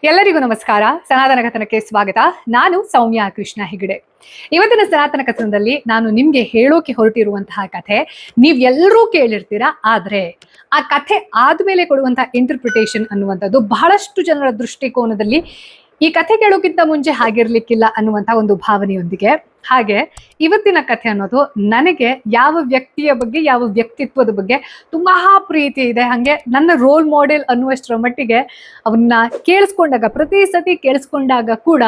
ಎಲ್ಲರಿಗೂ ನಮಸ್ಕಾರ. ಸನಾತನ ಕಥನಕ್ಕೆ ಸ್ವಾಗತ. ನಾನು ಸೌಮ್ಯ ಕೃಷ್ಣ ಹೆಗಡೆ. ಇವತ್ತಿನ ಸನಾತನ ಕಥನದಲ್ಲಿ ನಾನು ನಿಮ್ಗೆ ಹೇಳೋಕೆ ಹೊರಟಿರುವಂತಹ ಕಥೆ ನೀವೆಲ್ಲರೂ ಕೇಳಿರ್ತೀರಾ. ಆದ್ರೆ ಆ ಕಥೆ ಆದ್ಮೇಲೆ ಕೊಡುವಂತಹ ಇಂಟರ್ಪ್ರಿಟೇಷನ್ ಅನ್ನುವಂಥದ್ದು ಬಹಳಷ್ಟು ಜನರ ದೃಷ್ಟಿಕೋನದಲ್ಲಿ ಈ ಕಥೆ ಕೇಳೋಕ್ಕಿಂತ ಮುಂಚೆ ಹಾಗಿರ್ಲಿಕ್ಕಿಲ್ಲ ಅನ್ನುವಂತಹ ಒಂದು ಭಾವನೆಯೊಂದಿಗೆ. ಹಾಗೆ ಇವತ್ತಿನ ಕಥೆ ಅನ್ನೋದು ನನಗೆ ಯಾವ ವ್ಯಕ್ತಿಯ ಬಗ್ಗೆ, ಯಾವ ವ್ಯಕ್ತಿತ್ವದ ಬಗ್ಗೆ ತುಂಬಾ ಪ್ರೀತಿ ಇದೆ. ಹಾಗೆ ನನ್ನ ರೋಲ್ ಮಾಡೆಲ್ ಅನ್ನುವಷ್ಟರ ಮಟ್ಟಿಗೆ ಅವನ್ನ ಕೇಳಿಸ್ಕೊಂಡಾಗ, ಪ್ರತಿ ಸತಿ ಕೇಳಿಸ್ಕೊಂಡಾಗ ಕೂಡ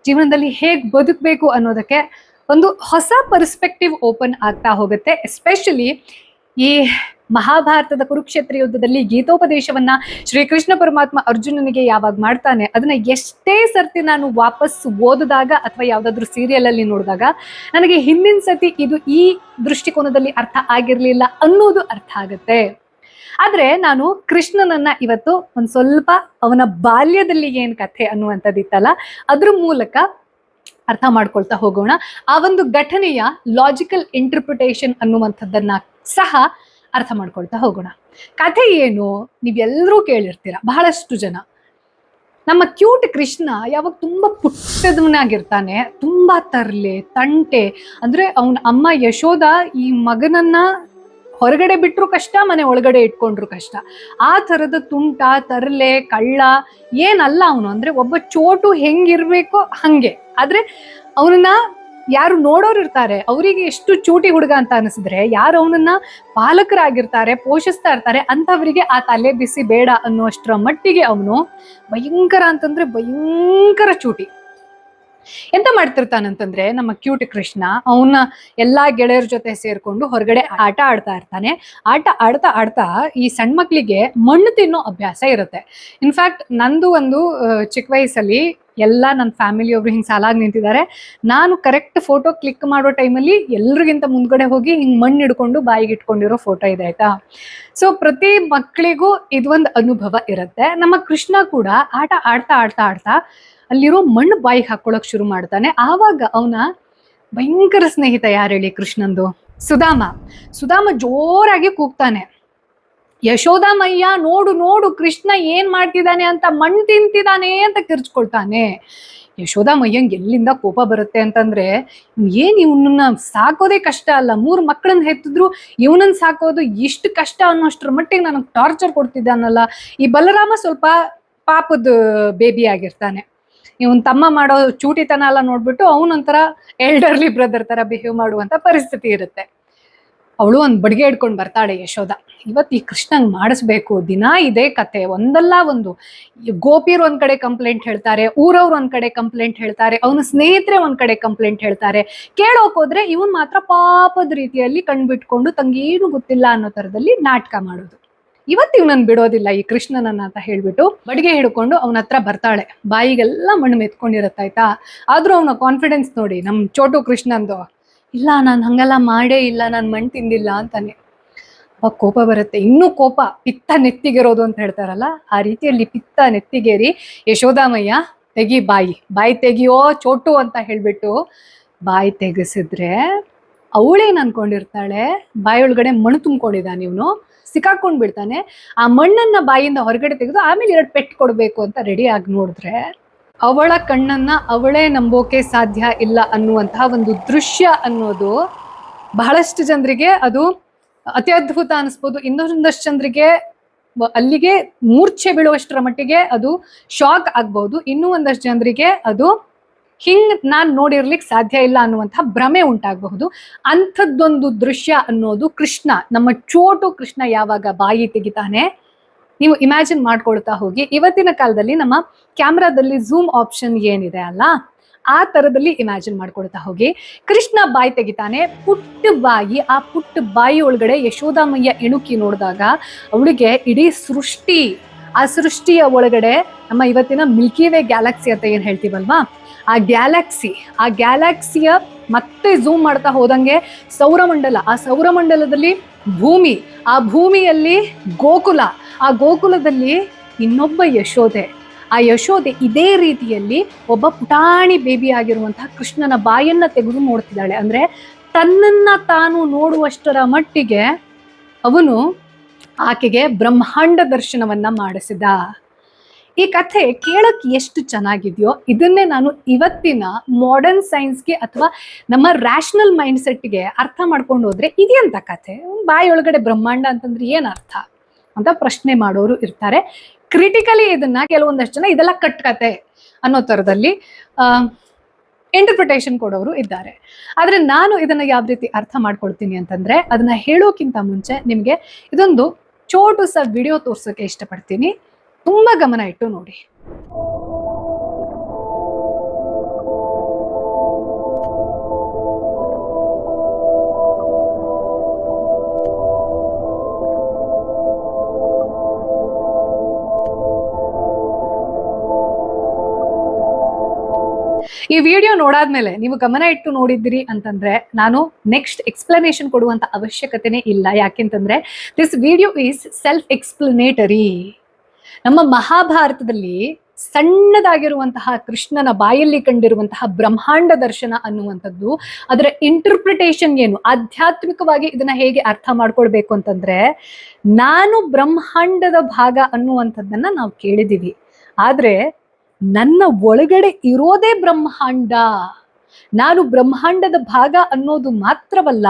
ಜೀವನದಲ್ಲಿ ಹೇಗ್ ಬದುಕಬೇಕು ಅನ್ನೋದಕ್ಕೆ ಒಂದು ಹೊಸ ಪರ್ಸ್ಪೆಕ್ಟಿವ್ ಓಪನ್ ಆಗ್ತಾ ಹೋಗುತ್ತೆ. ಎಸ್ಪೆಷಲಿ ಈ ಮಹಾಭಾರತದ ಕುರುಕ್ಷೇತ್ರ ಯುದ್ಧದಲ್ಲಿ ಗೀತೋಪದೇಶವನ್ನ ಶ್ರೀಕೃಷ್ಣ ಪರಮಾತ್ಮ ಅರ್ಜುನನಿಗೆ ಯಾವಾಗ ಮಾಡ್ತಾನೆ, ಅದನ್ನ ಎಷ್ಟೇ ಸರ್ತಿ ನಾನು ವಾಪಸ್ ಓದಿದಾಗ ಅಥವಾ ಯಾವ್ದಾದ್ರು ಸೀರಿಯಲ್ ಅಲ್ಲಿ ನೋಡಿದಾಗ ನನಗೆ ಹಿಂದಿನ ಸತಿ ಇದು ಈ ದೃಷ್ಟಿಕೋನದಲ್ಲಿ ಅರ್ಥ ಆಗಿರ್ಲಿಲ್ಲ ಅನ್ನೋದು ಅರ್ಥ ಆಗುತ್ತೆ. ಆದ್ರೆ ನಾನು ಕೃಷ್ಣನನ್ನ ಇವತ್ತು ಒಂದ್ ಸ್ವಲ್ಪ ಅವನ ಬಾಲ್ಯದಲ್ಲಿ ಏನ್ ಕಥೆ ಅನ್ನುವಂಥದ್ದಿತ್ತಲ್ಲ ಅದ್ರ ಮೂಲಕ ಅರ್ಥ ಮಾಡ್ಕೊಳ್ತಾ ಹೋಗೋಣ. ಆ ಒಂದು ಘಟನೆಯ ಲಾಜಿಕಲ್ ಇಂಟರ್ಪ್ರಿಟೇಷನ್ ಅನ್ನುವಂಥದ್ದನ್ನ ಸಹ ಅರ್ಥ ಮಾಡ್ಕೊಳ್ತಾ ಹೋಗೋಣ. ಕಥೆ ಏನು ನೀವೆಲ್ಲರೂ ಕೇಳಿರ್ತೀರ. ಬಹಳಷ್ಟು ಜನ ನಮ್ಮ ಕ್ಯೂಟ್ ಕೃಷ್ಣ ಯಾವಾಗ ತುಂಬಾ ಪುಟ್ಟದವನಾಗಿರ್ತಾನೆ, ತುಂಬಾ ತರ್ಲೆ ತಂಟೆ, ಅಂದ್ರೆ ಅವನ ಅಮ್ಮ ಯಶೋದ ಈ ಮಗನನ್ನ ಹೊರಗಡೆ ಬಿಟ್ರು ಕಷ್ಟ, ಮನೆ ಒಳಗಡೆ ಇಟ್ಕೊಂಡ್ರು ಕಷ್ಟ. ಆ ತರದ ತುಂಟ, ತರ್ಲೆ, ಕಳ್ಳ ಏನಲ್ಲ ಅವನು. ಅಂದ್ರೆ ಒಬ್ಬ ಚೋಟು ಹೆಂಗಿರ್ಬೇಕೋ ಹಂಗೆ. ಆದ್ರೆ ಅವನನ್ನ ಯಾರು ನೋಡೋರು ಇರ್ತಾರೆ ಅವರಿಗೆ ಎಷ್ಟು ಚೂಟಿ ಹುಡುಗ ಅಂತ ಅನಿಸಿದ್ರೆ, ಯಾರು ಅವನನ್ನ ಪಾಲಕರಾಗಿರ್ತಾರೆ, ಪೋಷಿಸ್ತಾ ಇರ್ತಾರೆ ಅಂತವರಿಗೆ ಆ ತಲೆ ಬಿಸಿ ಬೇಡ ಅನ್ನುವಷ್ಟರ ಮಟ್ಟಿಗೆ ಅವನು ಭಯಂಕರ ಅಂತಂದ್ರೆ ಭಯಂಕರ ಚೂಟಿ. ಎಂತ ಮಾಡ್ತಿರ್ತಾನಂತಂದ್ರೆ ನಮ್ಮ ಕ್ಯೂಟ್ ಕೃಷ್ಣ ಅವನ ಎಲ್ಲಾ ಗೆಳೆಯರ ಜೊತೆ ಸೇರ್ಕೊಂಡು ಹೊರಗಡೆ ಆಟ ಆಡ್ತಾ ಇರ್ತಾನೆ. ಆಟ ಆಡ್ತಾ ಆಡ್ತಾ ಈ ಸಣ್ಣ ಮಕ್ಳಿಗೆ ಮಣ್ಣು ತಿನ್ನೋ ಅಭ್ಯಾಸ ಇರುತ್ತೆ. ಇನ್ಫ್ಯಾಕ್ಟ್ ನಂದು ಒಂದು ಚಿಕ್ಕ ವಯಸ್ಸಲ್ಲಿ ಎಲ್ಲ ನನ್ನ ಫ್ಯಾಮಿಲಿಯವರು ಹಿಂಗೆ ಸಾಲಾಗಿ ನಿಂತಿದ್ದಾರೆ. ನಾನು ಕರೆಕ್ಟ್ ಫೋಟೋ ಕ್ಲಿಕ್ ಮಾಡೋ ಟೈಮಲ್ಲಿ ಎಲ್ರಿಗಿಂತ ಮುಂದ್ಗಡೆ ಹೋಗಿ ಹಿಂಗೆ ಮಣ್ಣು ಹಿಡ್ಕೊಂಡು ಬಾಯಿಗೆ ಇಟ್ಕೊಂಡಿರೋ ಫೋಟೋ ಇದೆ, ಆಯ್ತಾ. ಸೊ ಪ್ರತಿ ಮಕ್ಕಳಿಗೂ ಇದೊಂದು ಅನುಭವ ಇರುತ್ತೆ. ನಮ್ಮ ಕೃಷ್ಣ ಕೂಡ ಆಟ ಆಡ್ತಾ ಆಡ್ತಾ ಆಡ್ತಾ ಅಲ್ಲಿರೋ ಮಣ್ಣು ಬಾಯಿಗೆ ಹಾಕೊಳ್ಳೋಕೆ ಶುರು ಮಾಡ್ತಾನೆ. ಆವಾಗ ಅವನ ಭಯಂಕರ ಸ್ನೇಹಿತ ಯಾರು ಹೇಳಿ ಕೃಷ್ಣಂದು? ಸುಧಾಮ ಜೋರಾಗಿ ಕೂಗ್ತಾನೆ, ಯಶೋದಾಮಯ್ಯ ನೋಡು ನೋಡು ಕೃಷ್ಣ ಏನ್ ಮಾಡ್ತಿದ್ದಾನೆ ಅಂತ, ಮಣ್ಣು ತಿಂತಿದ್ದಾನೆ ಅಂತ ಕಿರ್ಚ್ಕೊಳ್ತಾನೆ. ಯಶೋದಾಮಯ್ಯಂಗೆ ಎಲ್ಲಿಂದ ಕೋಪ ಬರುತ್ತೆ ಅಂತಂದ್ರೆ, ಏನ್ ಇವನನ್ನ ಸಾಕೋದೇ ಕಷ್ಟ ಅಲ್ಲ, 3 ಮಕ್ಕಳನ್ನ ಹೆತ್ತಿದ್ರು ಇವನನ್ನ ಸಾಕೋದು ಇಷ್ಟು ಕಷ್ಟ ಅನ್ನೋಷ್ಟ್ರ ಮಟ್ಟಿಗೆ ನನಗೆ ಟಾರ್ಚರ್ ಕೊಡ್ತಿದ್ದಾನಲ್ಲ. ಈ ಬಲರಾಮ ಸ್ವಲ್ಪ ಪಾಪದ ಬೇಬಿ ಆಗಿರ್ತಾನೆ. ಇವನ್ ತಮ್ಮ ಮಾಡೋ ಚೂಟಿತನ ಎಲ್ಲ ನೋಡ್ಬಿಟ್ಟು ಅವನೊಂಥರ ಎಲ್ಡರ್ಲಿ ಬ್ರದರ್ ತರ ಬಿಹೇವ್ ಮಾಡುವಂತ ಪರಿಸ್ಥಿತಿ ಇರುತ್ತೆ. ಅವಳು ಒಂದ್ ಬಡಿಗೆ ಹಿಡ್ಕೊಂಡು ಬರ್ತಾಳೆ ಯಶೋದ. ಇವತ್ತು ಈ ಕೃಷ್ಣಂಗ್ ಮಾಡಿಸ್ಬೇಕು, ದಿನ ಇದೇ ಕತೆ, ಒಂದಲ್ಲ ಒಂದು. ಗೋಪಿಯರು ಒಂದ್ ಕಡೆ ಕಂಪ್ಲೇಂಟ್ ಹೇಳ್ತಾರೆ, ಊರವ್ರು ಒಂದ್ ಕಡೆ ಕಂಪ್ಲೇಂಟ್ ಹೇಳ್ತಾರೆ, ಅವನ ಸ್ನೇಹಿತರೆ ಒಂದ್ ಕಡೆ ಕಂಪ್ಲೇಂಟ್ ಹೇಳ್ತಾರೆ. ಕೇಳೋಕ್ ಹೋದ್ರೆ ಇವನ್ ಮಾತ್ರ ಪಾಪದ ರೀತಿಯಲ್ಲಿ ಕಣ್ಬಿಟ್ಕೊಂಡು ತಂಗೇನು ಗೊತ್ತಿಲ್ಲ ಅನ್ನೋ ತರದಲ್ಲಿ ನಾಟಕ ಮಾಡೋದು. ಇವತ್ತು ಇವನನ್ನ ಬಿಡೋದಿಲ್ಲ ಈ ಕೃಷ್ಣನನ್ನ ಅಂತ ಹೇಳ್ಬಿಟ್ಟು ಬಡಿಗೆ ಹಿಡ್ಕೊಂಡು ಅವನ ಹತ್ರ ಬರ್ತಾಳೆ. ಬಾಯಿಗೆಲ್ಲ ಮಣ್ಣು ಮೆತ್ಕೊಂಡಿರತ್ತಾಯ್ತಾ. ಆದ್ರೂ ಅವನ ಕಾನ್ಫಿಡೆನ್ಸ್ ನೋಡಿ ನಮ್ ಚೋಟು ಕೃಷ್ಣಂದು. ಇಲ್ಲ ನಾನು ಹಂಗೆಲ್ಲ ಮಾಡೇ ಇಲ್ಲ, ನಾನು ಮಣ್ಣು ತಿಂದಿಲ್ಲ ಅಂತಾನೆ. ಅವಾಗ ಕೋಪ ಬರುತ್ತೆ. ಇನ್ನೂ ಕೋಪ, ಪಿತ್ತ ನೆತ್ತಿಗೆರೋದು ಅಂತ ಹೇಳ್ತಾರಲ್ಲ, ಆ ರೀತಿಯಲ್ಲಿ ಪಿತ್ತ ನೆತ್ತಿಗೇರಿ ಯಶೋದಾಮಯ್ಯ ತೆಗಿ ಬಾಯಿ ತೆಗಿಯೋ ಚೋಟು ಅಂತ ಹೇಳ್ಬಿಟ್ಟು ಬಾಯಿ ತೆಗೆಸಿದ್ರೆ ಅವಳೇನ್ ಅನ್ಕೊಂಡಿರ್ತಾಳೆ, ಬಾಯೊಳಗಡೆ ಮಣ್ಣು ತುಂಬ್ಕೊಂಡಿದ್ದಾನೆ ಇವನು, ಸಿಕ್ಕಾಕೊಂಡ್ ಬಿಡ್ತಾನೆ. ಆ ಮಣ್ಣನ್ನ ಬಾಯಿಂದ ಹೊರಗಡೆ ತೆಗೆದು ಆಮೇಲೆ 2 ಪೆಟ್ಟು ಕೊಡ್ಬೇಕು ಅಂತ ರೆಡಿ ಆಗಿ ನೋಡಿದ್ರೆ ಅವಳ ಕಣ್ಣನ್ನ ಅವಳೇ ನಂಬೋಕೆ ಸಾಧ್ಯ ಇಲ್ಲ ಅನ್ನುವಂತಹ ಒಂದು ದೃಶ್ಯ ಅನ್ನೋದು ಬಹಳಷ್ಟು ಜನರಿಗೆ ಅದು ಅತ್ಯದ್ಭುತ ಅನಿಸ್ಬೋದು. ಇನ್ನೊಂದಷ್ಟು ಜನರಿಗೆ ಅಲ್ಲಿಗೆ ಮೂರ್ಛೆ ಬೀಳುವಷ್ಟರ ಮಟ್ಟಿಗೆ ಅದು ಶಾಕ್ ಆಗ್ಬಹುದು. ಇನ್ನೂ ಒಂದಷ್ಟು ಜನರಿಗೆ ಅದು ಹಿಂಗ್ ನಾನ್ ನೋಡಿರ್ಲಿಕ್ಕೆ ಸಾಧ್ಯ ಇಲ್ಲ ಅನ್ನುವಂತಹ ಭ್ರಮೆ ಉಂಟಾಗಬಹುದು. ಅಂಥದ್ದೊಂದು ದೃಶ್ಯ ಅನ್ನೋದು ಕೃಷ್ಣ, ನಮ್ಮ ಚೋಟು ಕೃಷ್ಣ ಯಾವಾಗ ಬಾಯಿ ತೆಗಿತಾನೆ, ನೀವು ಇಮ್ಯಾಜಿನ್ ಮಾಡ್ಕೊಳ್ತಾ ಹೋಗಿ. ಇವತ್ತಿನ ಕಾಲದಲ್ಲಿ ನಮ್ಮ ಕ್ಯಾಮ್ರಾದಲ್ಲಿ ಝೂಮ್ ಆಪ್ಷನ್ ಏನಿದೆ ಅಲ್ಲ, ಆ ತರದಲ್ಲಿ ಇಮ್ಯಾಜಿನ್ ಮಾಡ್ಕೊಳ್ತಾ ಹೋಗಿ. ಕೃಷ್ಣ ಬಾಯಿ ತೆಗಿತಾನೆ, ಪುಟ್ಟ ಬಾಯಿ. ಆ ಪುಟ್ಟ ಬಾಯಿ ಒಳಗಡೆ ಯಶೋದಾಮಯ್ಯ ಇಣುಕಿ ನೋಡಿದಾಗ ಅವಳಿಗೆ ಇಡೀ ಸೃಷ್ಟಿ, ಆ ಸೃಷ್ಟಿಯ ಒಳಗಡೆ ನಮ್ಮ ಇವತ್ತಿನ ಮಿಲ್ಕಿ ವೇ ಗ್ಯಾಲಕ್ಸಿ ಅಂತ ಏನ್ ಹೇಳ್ತೀವಲ್ವಾ, ಆ ಗ್ಯಾಲಕ್ಸಿಯ ಮತ್ತೆ ಝೂಮ್ ಮಾಡ್ತಾ ಹೋದಂಗೆ ಸೌರಮಂಡಲ, ಆ ಸೌರಮಂಡಲದಲ್ಲಿ ಭೂಮಿ, ಆ ಭೂಮಿಯಲ್ಲಿ ಗೋಕುಲ, ಆ ಗೋಕುಲದಲ್ಲಿ ಇನ್ನೊಬ್ಬ ಯಶೋದೆ. ಆ ಯಶೋದೆ ಇದೇ ರೀತಿಯಲ್ಲಿ ಒಬ್ಬ ಪುಟಾಣಿ ಬೇಬಿ ಆಗಿರುವಂತಹ ಕೃಷ್ಣನ ಬಾಯನ್ನ ತೆಗೆದು ನೋಡ್ತಿದ್ದಾಳೆ. ಅಂದ್ರೆ ತನ್ನನ್ನ ತಾನು ನೋಡುವಷ್ಟರ ಮಟ್ಟಿಗೆ ಅವನು ಆಕೆಗೆ ಬ್ರಹ್ಮಾಂಡ ದರ್ಶನವನ್ನ ಮಾಡಿಸಿದ. ಈ ಕಥೆ ಕೇಳಕ್ ಎಷ್ಟು ಚೆನ್ನಾಗಿದೆಯೋ ಇದನ್ನೇ ನಾನು ಇವತ್ತಿನ ಮಾಡರ್ನ್ ಸೈನ್ಸ್ಗೆ ಅಥವಾ ನಮ್ಮ ರ್ಯಾಷನಲ್ ಮೈಂಡ್ ಸೆಟ್ಗೆ ಅರ್ಥ ಮಾಡ್ಕೊಂಡು ಹೋದ್ರೆ ಇದೆಯಂತ ಕಥೆ, ಬಾಯೊಳಗಡೆ ಬ್ರಹ್ಮಾಂಡ ಅಂತಂದ್ರೆ ಏನ್ ಅರ್ಥ ಅಂತ ಪ್ರಶ್ನೆ ಮಾಡೋರು ಇರ್ತಾರೆ. ಕ್ರಿಟಿಕಲಿ ಇದನ್ನ ಕೆಲವೊಂದಷ್ಟು ಜನ ಇದೆಲ್ಲ ಕಟ್ಕತೆ ಅನ್ನೋ ತರದಲ್ಲಿ ಇಂಟರ್ಪ್ರಿಟೇಷನ್ ಕೊಡೋರು ಇದ್ದಾರೆ. ಆದ್ರೆ ನಾನು ಇದನ್ನ ಯಾವ ರೀತಿ ಅರ್ಥ ಮಾಡ್ಕೊಳ್ತೀನಿ ಅಂತಂದ್ರೆ, ಅದನ್ನ ಹೇಳೋಕ್ಕಿಂತ ಮುಂಚೆ ನಿಮ್ಗೆ ಇದೊಂದು ಚೋಟು ವಿಡಿಯೋ ತೋರ್ಸೋಕೆ ಇಷ್ಟಪಡ್ತೀನಿ. ತುಂಬಾ ಗಮನ ಇಟ್ಟು ನೋಡಿ. ಈ ವಿಡಿಯೋ ನೋಡಾದ್ಮೇಲೆ ನೀವು ಗಮನ ಇಟ್ಟು ನೋಡಿದ್ದೀರಿ ಅಂತಂದ್ರೆ ನಾನು ನೆಕ್ಸ್ಟ್ ಎಕ್ಸ್ಪ್ಲನೇಷನ್ ಕೊಡುವಂತ ಅವಶ್ಯಕತೆನೇ ಇಲ್ಲ. ಯಾಕೆಂತಂದ್ರೆ this video is self explanatory. ನಮ್ಮ ಮಹಾಭಾರತದಲ್ಲಿ ಸಣ್ಣದಾಗಿರುವಂತಹ ಕೃಷ್ಣನ ಬಾಯಲ್ಲಿ ಕಂಡಿರುವಂತಹ ಬ್ರಹ್ಮಾಂಡ ದರ್ಶನ ಅನ್ನುವಂಥದ್ದು, ಅದರ ಇಂಟರ್ಪ್ರಿಟೇಷನ್ ಏನು, ಆಧ್ಯಾತ್ಮಿಕವಾಗಿ ಇದನ್ನ ಹೇಗೆ ಅರ್ಥ ಮಾಡ್ಕೊಳ್ಬೇಕು ಅಂತಂದ್ರೆ, ನಾನು ಬ್ರಹ್ಮಾಂಡದ ಭಾಗ ಅನ್ನುವಂಥದ್ದನ್ನ ನಾವು ಕೇಳಿದೀವಿ. ಆದ್ರೆ ನನ್ನ ಒಳಗಡೆ ಇರೋದೇ ಬ್ರಹ್ಮಾಂಡ. ನಾನು ಬ್ರಹ್ಮಾಂಡದ ಭಾಗ ಅನ್ನೋದು ಮಾತ್ರವಲ್ಲ,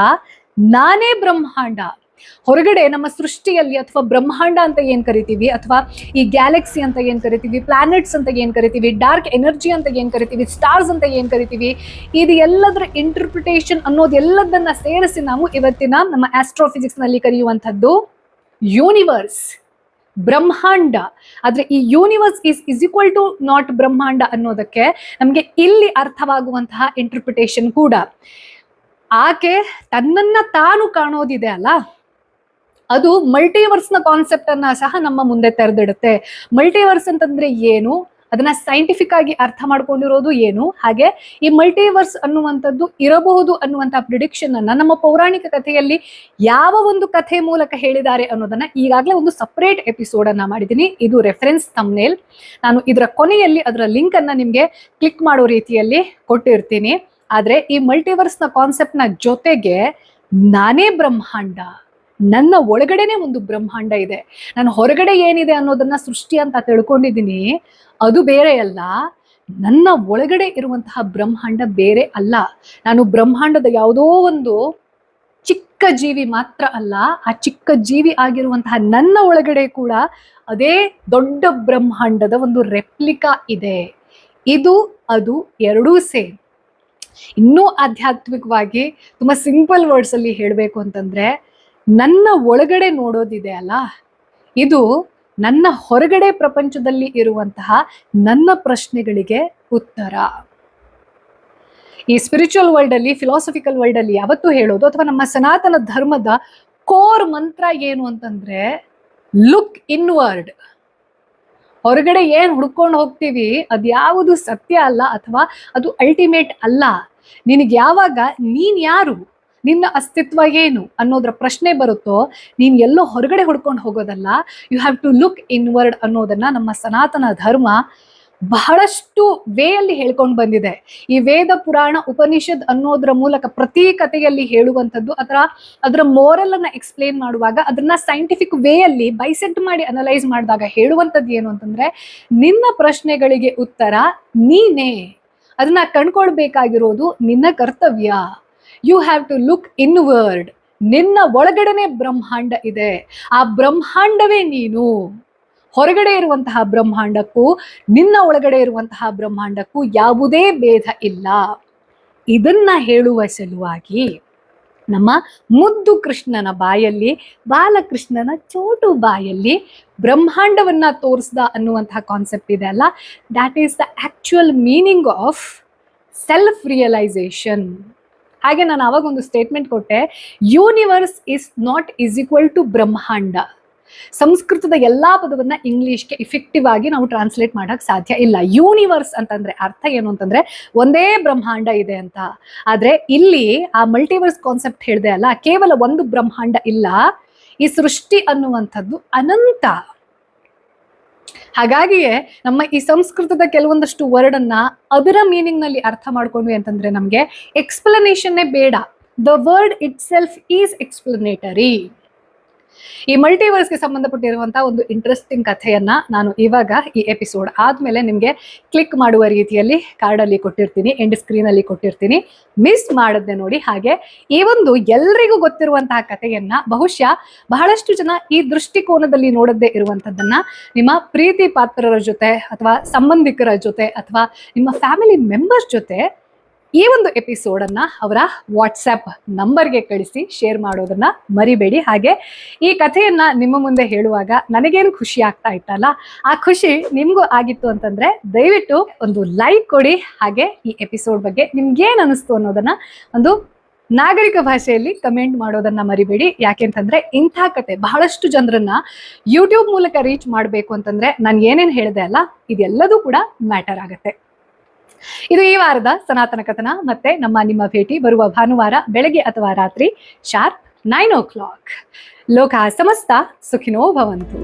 ನಾನೇ ಬ್ರಹ್ಮಾಂಡ. ಹೊರಗಡೆ ನಮ್ಮ ಸೃಷ್ಟಿಯಲ್ಲಿ ಅಥವಾ ಬ್ರಹ್ಮಾಂಡ ಅಂತ ಏನ್ ಕರಿತೀವಿ, ಅಥವಾ ಈ ಗ್ಯಾಲಕ್ಸಿ ಅಂತ ಏನ್ ಕರಿತೀವಿ, ಪ್ಲಾನೆಟ್ಸ್ ಅಂತ ಏನ್ ಕರಿತೀವಿ, ಡಾರ್ಕ್ ಎನರ್ಜಿ ಅಂತ ಏನ್ ಕರಿತೀವಿ, ಸ್ಟಾರ್ಸ್ ಅಂತ ಏನ್ ಕರಿತೀವಿ, ಇದು ಎಲ್ಲದರ ಇಂಟರ್ಪ್ರಿಟೇಷನ್ ಅನ್ನೋದು ಎಲ್ಲದನ್ನ ಸೇರಿಸಿ ನಾವು ಇವತ್ತಿನ ನಮ್ಮ ಆಸ್ಟ್ರೋಫಿಸಿಕ್ಸ್ ನಲ್ಲಿ ಕರೆಯುವಂಥದ್ದು ಯೂನಿವರ್ಸ್, ಬ್ರಹ್ಮಾಂಡ. ಆದ್ರೆ ಈ universe is equal to not ಬ್ರಹ್ಮಾಂಡ ಅನ್ನೋದಕ್ಕೆ ನಮ್ಗೆ ಇಲ್ಲಿ ಅರ್ಥವಾಗುವಂತಹ ಇಂಟರ್ಪ್ರಿಟೇಷನ್ ಕೂಡ, ಆಕೆ ತನ್ನನ್ನ ತಾನು ಕಾಣೋದಿದೆ ಅಲ್ಲ, ಅದು ಮಲ್ಟಿವರ್ಸ್ ನ ಕಾನ್ಸೆಪ್ಟ್ ಅನ್ನ ಸಹ ನಮ್ಮ ಮುಂದೆ ತೆರೆದಿಡುತ್ತೆ. ಮಲ್ಟಿವರ್ಸ್ ಅಂತಂದ್ರೆ ಏನು, ಅದನ್ನ ಸೈಂಟಿಫಿಕ್ ಆಗಿ ಅರ್ಥ ಮಾಡ್ಕೊಂಡಿರೋದು ಏನು, ಹಾಗೆ ಈ ಮಲ್ಟಿವರ್ಸ್ ಅನ್ನುವಂಥದ್ದು ಇರಬಹುದು ಅನ್ನುವಂತಹ ಪ್ರಿಡಿಕ್ಷನ್ ಅನ್ನ ನಮ್ಮ ಪೌರಾಣಿಕ ಕಥೆಯಲ್ಲಿ ಯಾವ ಒಂದು ಕಥೆ ಮೂಲಕ ಹೇಳಿದ್ದಾರೆ ಅನ್ನೋದನ್ನ ಈಗಾಗಲೇ ಒಂದು ಸಪರೇಟ್ ಎಪಿಸೋಡ್ ಅನ್ನ ಮಾಡಿದ್ದೀನಿ. ಇದು ರೆಫರೆನ್ಸ್ ಥಂಬ್ನೇಲ್. ನಾನು ಇದರ ಕೊನೆಯಲ್ಲಿ ಅದರ ಲಿಂಕ್ ಅನ್ನ ನಿಮ್ಗೆ ಕ್ಲಿಕ್ ಮಾಡೋ ರೀತಿಯಲ್ಲಿ ಕೊಟ್ಟಿರ್ತೀನಿ. ಆದ್ರೆ ಈ ಮಲ್ಟಿವರ್ಸ್ ನ ಕಾನ್ಸೆಪ್ಟ್ ನ ಜೊತೆಗೆ ನಾನೇ ಬ್ರಹ್ಮಾಂಡ, ನನ್ನ ಒಳಗಡೆನೆ ಒಂದು ಬ್ರಹ್ಮಾಂಡ ಇದೆ, ನಾನು ಹೊರಗಡೆ ಏನಿದೆ ಅನ್ನೋದನ್ನ ಸೃಷ್ಟಿ ಅಂತ ತಿಳ್ಕೊಂಡಿದ್ದೀನಿ, ಅದು ಬೇರೆ ಅಲ್ಲ. ನನ್ನ ಒಳಗಡೆ ಇರುವಂತಹ ಬ್ರಹ್ಮಾಂಡ ಬೇರೆ ಅಲ್ಲ. ನಾನು ಬ್ರಹ್ಮಾಂಡದ ಯಾವುದೋ ಒಂದು ಚಿಕ್ಕ ಜೀವಿ ಮಾತ್ರ ಅಲ್ಲ, ಆ ಚಿಕ್ಕ ಜೀವಿ ಆಗಿರುವಂತಹ ನನ್ನ ಒಳಗಡೆ ಕೂಡ ಅದೇ ದೊಡ್ಡ ಬ್ರಹ್ಮಾಂಡದ ಒಂದು ರೆಪ್ಲಿಕಾ ಇದೆ. ಇದು ಅದು ಎರಡೂ ಸೇಮ್. ಇನ್ನೂ ಆಧ್ಯಾತ್ಮಿಕವಾಗಿ ತುಂಬಾ ಸಿಂಪಲ್ ವರ್ಡ್ಸ್ ಅಲ್ಲಿ ಹೇಳಬೇಕು ಅಂತಂದ್ರೆ, ನನ್ನ ಒಳಗಡೆ ನೋಡೋದಿದೆ ಅಲ್ಲ, ಇದು ನನ್ನ ಹೊರಗಡೆ ಪ್ರಪಂಚದಲ್ಲಿ ಇರುವಂತಹ ನನ್ನ ಪ್ರಶ್ನೆಗಳಿಗೆ ಉತ್ತರ. ಈ ಸ್ಪಿರಿಚುವಲ್ ವರ್ಲ್ಡ್ ಅಲ್ಲಿ, ಫಿಲಾಸಫಿಕಲ್ ವರ್ಲ್ಡ್ ಅಲ್ಲಿ ಯಾವತ್ತೂ ಹೇಳೋದು, ಅಥವಾ ನಮ್ಮ ಸನಾತನ ಧರ್ಮದ ಕೋರ್ ಮಂತ್ರ ಏನು ಅಂತಂದ್ರೆ, ಲುಕ್ ಇನ್ವರ್ಡ್. ಹೊರಗಡೆ ಏನ್ ಹುಡ್ಕೊಂಡು ಹೋಗ್ತೀವಿ ಅದ್ಯಾವುದು ಸತ್ಯ ಅಲ್ಲ, ಅಥವಾ ಅದು ಅಲ್ಟಿಮೇಟ್ ಅಲ್ಲ. ನಿನಗೆ ಯಾವಾಗ ನೀನ್ ಯಾರು, ನಿನ್ನ ಅಸ್ತಿತ್ವ ಏನು ಅನ್ನೋದ್ರ ಪ್ರಶ್ನೆ ಬರುತ್ತೋ, ನೀನ್ ಎಲ್ಲೋ ಹೊರಗಡೆ ಹುಡ್ಕೊಂಡು ಹೋಗೋದಲ್ಲ, you have to look inward ಅನ್ನೋದನ್ನ ನಮ್ಮ ಸನಾತನ ಧರ್ಮ ಬಹಳಷ್ಟು ವೇಯಲ್ಲಿ ಹೇಳ್ಕೊಂಡು ಬಂದಿದೆ. ಈ ವೇದ, ಪುರಾಣ, ಉಪನಿಷತ್ ಅನ್ನೋದ್ರ ಮೂಲಕ ಪ್ರತಿ ಕಥೆಯಲ್ಲಿ ಹೇಳುವಂಥದ್ದು, ಅದರ ಮೋರಲ್ ಅನ್ನ ಎಕ್ಸ್ಪ್ಲೇನ್ ಮಾಡುವಾಗ ಅದನ್ನ ಸೈಂಟಿಫಿಕ್ ವೇಯಲ್ಲಿ ಬೈಸೆಟ್ ಮಾಡಿ ಅನಲೈಸ್ ಮಾಡಿದಾಗ ಹೇಳುವಂಥದ್ದು ಏನು ಅಂತಂದ್ರೆ, ನಿನ್ನ ಪ್ರಶ್ನೆಗಳಿಗೆ ಉತ್ತರ ನೀನೇ. ಅದನ್ನ ಕಂಡ್ಕೊಳ್ಬೇಕಾಗಿರೋದು ನಿನ್ನ ಕರ್ತವ್ಯ. You have to look inward. ನಿನ್ನ ಒಳಗಡೆನೆ ಬ್ರಹ್ಮಾಂಡ ಇದೆ, ಆ ಬ್ರಹ್ಮಾಂಡವೇ ನೀನು. ಹೊರಗಡೆ ಇರುವಂತಹ ಬ್ರಹ್ಮಾಂಡಕ್ಕೂ ನಿನ್ನ ಒಳಗಡೆ ಇರುವಂತಹ ಬ್ರಹ್ಮಾಂಡಕ್ಕೂ ಯಾವುದೇ ಭೇದ ಇಲ್ಲ. ಇದನ್ನ ಹೇಳುವ ಸಲುವಾಗಿ ನಮ್ಮ ಮುದ್ದು ಕೃಷ್ಣನ ಬಾಯಲ್ಲಿ, ಬಾಲಕೃಷ್ಣನ ಚೋಟು ಬಾಯಲ್ಲಿ ಬ್ರಹ್ಮಾಂಡವನ್ನ ತೋರಿಸ್ದ ಅನ್ನುವಂತಹ ಕಾನ್ಸೆಪ್ಟ್ ಇದೆ ಅಲ್ಲ, that is the actual meaning of self realisation. ಹಾಗೆ ನಾನು ಅವಾಗ ಒಂದು ಸ್ಟೇಟ್ಮೆಂಟ್ ಕೊಟ್ಟೆ, universe is not is equal to ಬ್ರಹ್ಮಾಂಡ. ಸಂಸ್ಕೃತದ ಎಲ್ಲಾ ಪದವನ್ನ ಇಂಗ್ಲಿಷ್ಗೆ ಇಫೆಕ್ಟಿವ್ ಆಗಿ ನಾವು ಟ್ರಾನ್ಸ್ಲೇಟ್ ಮಾಡಕ್ ಸಾಧ್ಯ ಇಲ್ಲ. ಯೂನಿವರ್ಸ್ ಅಂತಂದ್ರೆ ಅರ್ಥ ಏನು ಅಂತಂದ್ರೆ ಒಂದೇ ಬ್ರಹ್ಮಾಂಡ ಇದೆ ಅಂತ. ಆದ್ರೆ ಇಲ್ಲಿ ಆ ಮಲ್ಟಿವರ್ಸ್ ಕಾನ್ಸೆಪ್ಟ್ ಹೇಳಿದೆ ಅಲ್ಲ, ಕೇವಲ ಒಂದು ಬ್ರಹ್ಮಾಂಡ ಇಲ್ಲ, ಈ ಸೃಷ್ಟಿ ಅನ್ನುವಂಥದ್ದು ಅನಂತ. ಹಾಗಾಗಿಯೇ ನಮ್ಮ ಈ ಸಂಸ್ಕೃತದ ಕೆಲವೊಂದಷ್ಟು ವರ್ಡ್ ಅನ್ನ ಅದರ ಮೀನಿಂಗ್ ನಲ್ಲಿ ಅರ್ಥ ಮಾಡ್ಕೊಂಡ್ವಿ ಅಂತಂದ್ರೆ ನಮ್ಗೆ ಎಕ್ಸ್ಪ್ಲನೇಷನ್ನೇ ಬೇಡ. The word it self is explanatory. ಈ ಮಲ್ಟಿವರ್ಸ್ಗೆ ಸಂಬಂಧಪಟ್ಟಿರುವಂತಹ ಒಂದು ಇಂಟ್ರೆಸ್ಟಿಂಗ್ ಕಥೆಯನ್ನ ನಾನು ಇವಾಗ ಈ ಎಪಿಸೋಡ್ ಆದ್ಮೇಲೆ ನಿಮ್ಗೆ ಕ್ಲಿಕ್ ಮಾಡುವ ರೀತಿಯಲ್ಲಿ ಕಾರ್ಡ್ ಅಲ್ಲಿ ಕೊಟ್ಟಿರ್ತೀನಿ, ಎಂಡ್ ಸ್ಕ್ರೀನ್ ಅಲ್ಲಿ ಕೊಟ್ಟಿರ್ತೀನಿ, ಮಿಸ್ ಮಾಡದೆ ನೋಡಿ. ಹಾಗೆ ಈ ಒಂದು ಎಲ್ರಿಗೂ ಗೊತ್ತಿರುವಂತಹ ಕಥೆಯನ್ನ ಬಹುಶಃ ಬಹಳಷ್ಟು ಜನ ಈ ದೃಷ್ಟಿಕೋನದಲ್ಲಿ ನೋಡದೇ ಇರುವಂತದ್ದನ್ನ ನಿಮ್ಮ ಪ್ರೀತಿ ಪಾತ್ರರ ಜೊತೆ ಅಥವಾ ಸಂಬಂಧಿಕರ ಜೊತೆ ಅಥವಾ ನಿಮ್ಮ ಫ್ಯಾಮಿಲಿ ಮೆಂಬರ್ಸ್ ಜೊತೆ ಈ ಒಂದು ಎಪಿಸೋಡ್ ಅನ್ನ ಅವರ ವಾಟ್ಸ್ಆಪ್ ನಂಬರ್ಗೆ ಕಳಿಸಿ ಶೇರ್ ಮಾಡೋದನ್ನ ಮರಿಬೇಡಿ. ಹಾಗೆ ಈ ಕಥೆಯನ್ನ ನಿಮ್ಮ ಮುಂದೆ ಹೇಳುವಾಗ ನನಗೇನು ಖುಷಿ ಆಗ್ತಾ ಇತ್ತಲ್ಲ, ಆ ಖುಷಿ ನಿಮ್ಗೂ ಆಗಿತ್ತು ಅಂತಂದ್ರೆ ದಯವಿಟ್ಟು ಒಂದು ಲೈಕ್ ಕೊಡಿ. ಹಾಗೆ ಈ ಎಪಿಸೋಡ್ ಬಗ್ಗೆ ನಿಮ್ಗೇನ್ ಅನಿಸ್ತು ಅನ್ನೋದನ್ನ ಒಂದು ನಾಗರಿಕ ಭಾಷೆಯಲ್ಲಿ ಕಮೆಂಟ್ ಮಾಡೋದನ್ನ ಮರಿಬೇಡಿ. ಯಾಕೆಂತಂದ್ರೆ ಇಂಥ ಕತೆ ಬಹಳಷ್ಟು ಜನರನ್ನ ಯೂಟ್ಯೂಬ್ ಮೂಲಕ ರೀಚ್ ಮಾಡಬೇಕು ಅಂತಂದ್ರೆ ನಾನು ಏನೇನು ಹೇಳಿದೆ ಅಲ್ಲ, ಇದೆಲ್ಲದೂ ಕೂಡ ಮ್ಯಾಟರ್ ಆಗತ್ತೆ. ಇದು ಈ ವಾರದ ಸನಾತನ ಕಥನ. ಮತ್ತೆ ನಿಮ್ಮ ಭೇಟಿ ಬರುವ ಭಾನುವಾರ ಬೆಳಗ್ಗೆ ಅಥವಾ ರಾತ್ರಿ ಶಾರ್ಪ್ 9 o'clock. ಲೋಕ ಸಮಸ್ತ ಸುಖಿನೋ ಭವಂತು.